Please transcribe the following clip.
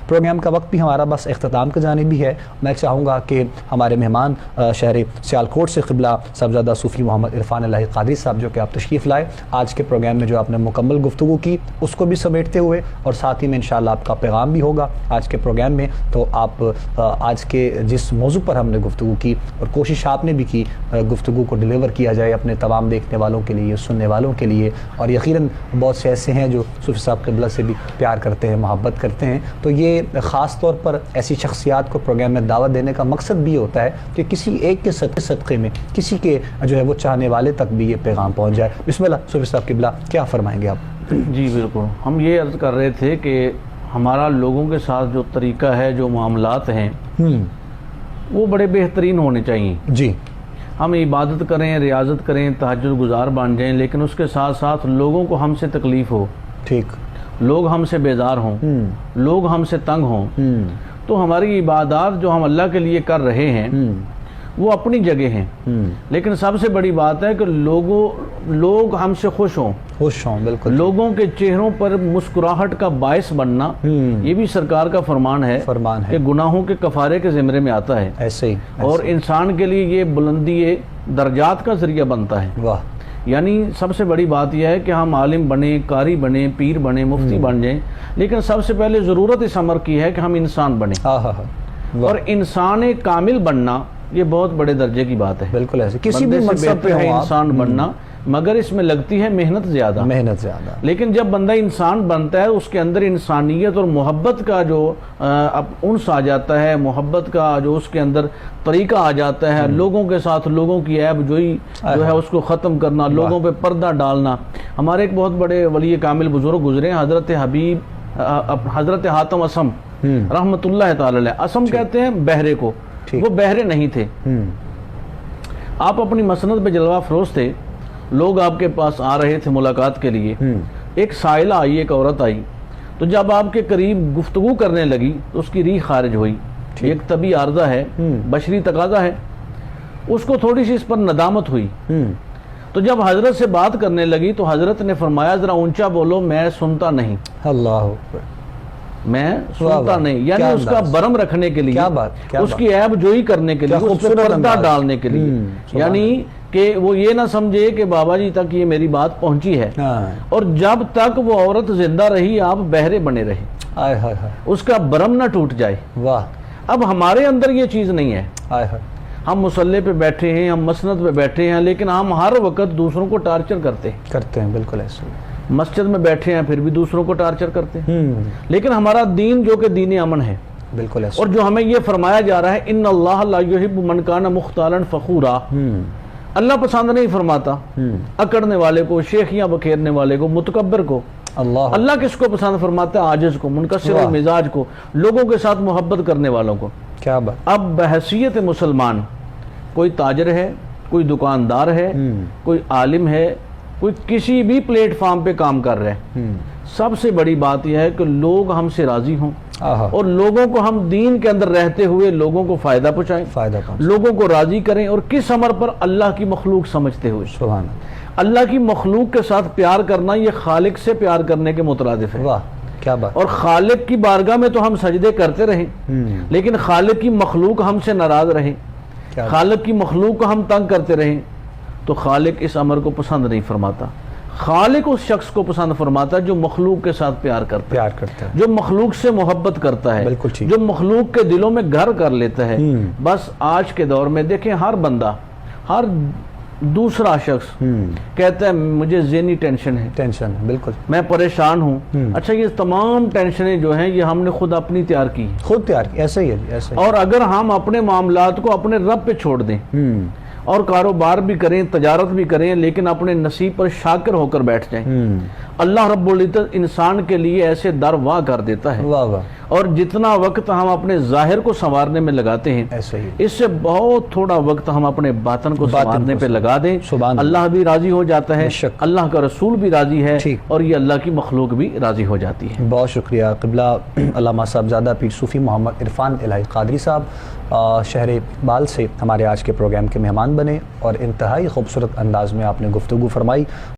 Programme का वक्त भी हमारा बस इख्तिताम का जानिब भी है। मैं चाहूँगा कि हमारे मेहमान शहर सियालकोट से क़िबला साहबज़ादा सूफ़ी मोहम्मद इरफ़ान इलाही क़ादरी साहब जो कि आप तशरीफ़ लाए, आज के प्रोग्राम में जो आपने मुकम्मल गुफ्तगू की उसको भी समेटते हुए और साथ ही में इंशाअल्लाह आपका पैगाम भी होगा आज के प्रोग्राम में। तो आप आज के जिस मौजू पर हमने गुफ्तगू की और कोशिश आपने भी की गुफ्तगू को डिलीवर किया जाए अपने तमाम देखने वालों के लिए, सुनने वालों के लिए, और यकीनन बहुत से ऐसे हैं जो सूफ़ी साहब क़िबला से भी प्यार करते हैं, मोहब्बत करते हैं। तो ये ख़ास तौर पर ऐसी शख्सियात को प्रोग्राम में दावत देने का मकसद भी होता है कि किसी एक के सदक़े में किसी के जो है वो चाहने वाले तक भी ये पैगाम पहुँच जाए। बिस्मिल्लाह सूफ़ी साहब क़िबला, क्या फ़रमाएँगे आप? जी बिल्कुल, हम ये अर्ज़ कर रहे थे कि हमारा लोगों के साथ जो तरीक़ा है, जो मामलात हैं वो बड़े बेहतरीन होने चाहिए। जी, हम इबादत करें, रियाजत करें, तहज्जुद गुजार बन जाएं, लेकिन उसके साथ साथ लोगों को हमसे तकलीफ़ हो, ठीक, लोग हमसे बेजार हों, लोग हमसे तंग हों, तो हमारी इबादत जो हम अल्लाह के लिए कर रहे हैं वो अपनी जगह हैं, लेकिन सबसे बड़ी बात है कि लोग हमसे खुश हों, बिल्कुल, लोगों के चेहरों पर मुस्कुराहट का बायस बनना, ये भी सरकार का फरमान है कि गुनाहों के कफारे के ज़िम्मे में आता है। ऐसे और इंसान के लिए ये बुलंदी दर्जात का जरिया बनता है। वाह, यानी सबसे बड़ी बात यह है कि हम आलिम बने, कारी बने, पीर बने, मुफ्ती बन जाएं, लेकिन सबसे पहले ज़रूरत इस अमर की है कि हम इंसान बने। और इंसान कामिल बनना ये बहुत बड़े दर्जे की बात है। बिल्कुल ऐसे, किसी भी मनसब पे है इंसान बनना, मगर इसमें लगती है मेहनत ज़्यादा। लेकिन जब बंदा इंसान बनता है उसके अंदर इंसानियत और मोहब्बत का जो उन्स आ जाता है, मोहब्बत का जो उसके अंदर तरीका आ जाता है, लोगों के साथ लोगों की ऐब जोई जो है उसको ख़त्म करना, लोगों पे पर्दा डालना। हमारे एक बहुत बड़े वली कामिल बुजुर्ग गुजरे, हज़रत हातम असम रहमतुल्लाह ताला अलैह। असम कहते हैं बहरे को, वो बहरे नहीं थे। आप अपनी मसनद पे जलवा फरोश थे, लोग आपके पास आ रहे थे मुलाकात के लिए। एक साइला आई, एक औरत आई, तो जब आपके करीब गुफ्तगू करने लगी तो उसकी रीह खारिज हुई। एक तबी आर्जा है, बशरी तकाजा है, उसको थोड़ी सी इस पर नदामत हुई। तो जब हजरत से बात करने लगी तो हजरत ने फरमाया, जरा ऊंचा बोलो, मैं सुनता नहीं। अल्लाह, मैं सुनता नहीं। यानी उसका बरम रखने के लिए, क्या बात, उसकी ऐब जोई करने के लिए, उस पर पर्दा डालने के लिए, यानी कि वो ये ना समझे कि बाबा जी तक ये मेरी बात पहुंची है। और जब तक वो औरत जिंदा रही आप बहरे बने रहे, उसका बरम ना टूट जाए। वाह। अब हमारे अंदर ये चीज नहीं है। हम मुसल्ले पे बैठे हैं, हम मसनद पे बैठे हैं, लेकिन हम हर वक्त दूसरों को टार्चर करते हैं। बिल्कुल ऐसे, मस्जिद में बैठे हैं फिर भी दूसरों को टार्चर करते हैं। लेकिन हमारा दीन जो कि दीन अमन है, बिल्कुल ऐसे, और जो हमें ये फरमाया जा रहा है, इन्नल्लाह ला युहिब्बु मन काना मुख्तालन फखूरा, अल्लाह पसंद नहीं फरमाता अकड़ने वाले को, शेखियां बखेरने वाले को, मुतकब्बर को। अल्लाह किसको पसंद फरमाता है? आजिज को, मुनकसिर मिजाज को, लोगों के साथ मोहब्बत करने वालों को। क्या बात। अब बहैसियत मुसलमान, कोई ताजर है, कोई दुकानदार है, कोई आलिम है, कोई किसी भी प्लेटफॉर्म पे काम कर रहे हैं, सबसे बड़ी बात यह है कि लोग हमसे राजी हों और लोगों को हम दीन के अंदर रहते हुए लोगों को फायदा पहुंचाएं, लोगों को राजी करें। और किस अमर पर? अल्लाह की मखलूक समझते हुए। सुभान अल्लाह की मखलूक के साथ प्यार करना ये खालिक से प्यार करने के मुतरादिफ है। वाह, क्या बात। और खालिक की बारगाह में तो हम सजदे करते रहे, लेकिन खालिक की मखलूक हमसे नाराज रहे, खालिक की मखलूक को हम तंग करते रहे, तो खालिक इस अमर को पसंद नहीं फरमाता। खालिक उस शख्स को पसंद फरमाता है जो मखलूक के साथ प्यार करता है, जो मखलूक से मोहब्बत करता है, जो मखलूक के दिलों में घर कर लेता है। बस आज के दौर में देखें, हर बंदा, हर दूसरा शख्स कहता है मुझे ज़हनी टेंशन है, बिल्कुल, मैं परेशान हूँ। अच्छा, ये तमाम टेंशनें जो हैं ये हमने खुद अपनी तैयार की, ऐसा ही है, ऐसा ही। और अगर हम अपने मामलात को अपने रब पे छोड़ दें और कारोबार भी करें, तजारत भी करें, लेकिन अपने नसीब पर शाकिर होकर बैठ जाएं, अल्लाह रब्बुल इज्जत इंसान के लिए ऐसे दर वाह कर देता है। वाह वाह। और जितना वक्त हम अपने जाहिर को संवारने में लगाते हैं, ऐसे ही, इससे बहुत थोड़ा वक्त हम अपने बातन को संवारने पे लगा दें, अल्लाह भी राजी हो जाता है, अल्लाह का रसूल भी राजी है, और ये अल्लाह की मखलूक भी राजी हो जाती है। बहुत शुक्रिया क़िबला अल्लामा साहबज़ादा पीर सूफ़ी मोहम्मद इरफ़ान इलाही क़ादरी साहब शहर इकबाल से हमारे आज के प्रोग्राम के मेहमान बने और इंतहाई खूबसूरत अंदाज में आपने गुफ्तगू फरमाई।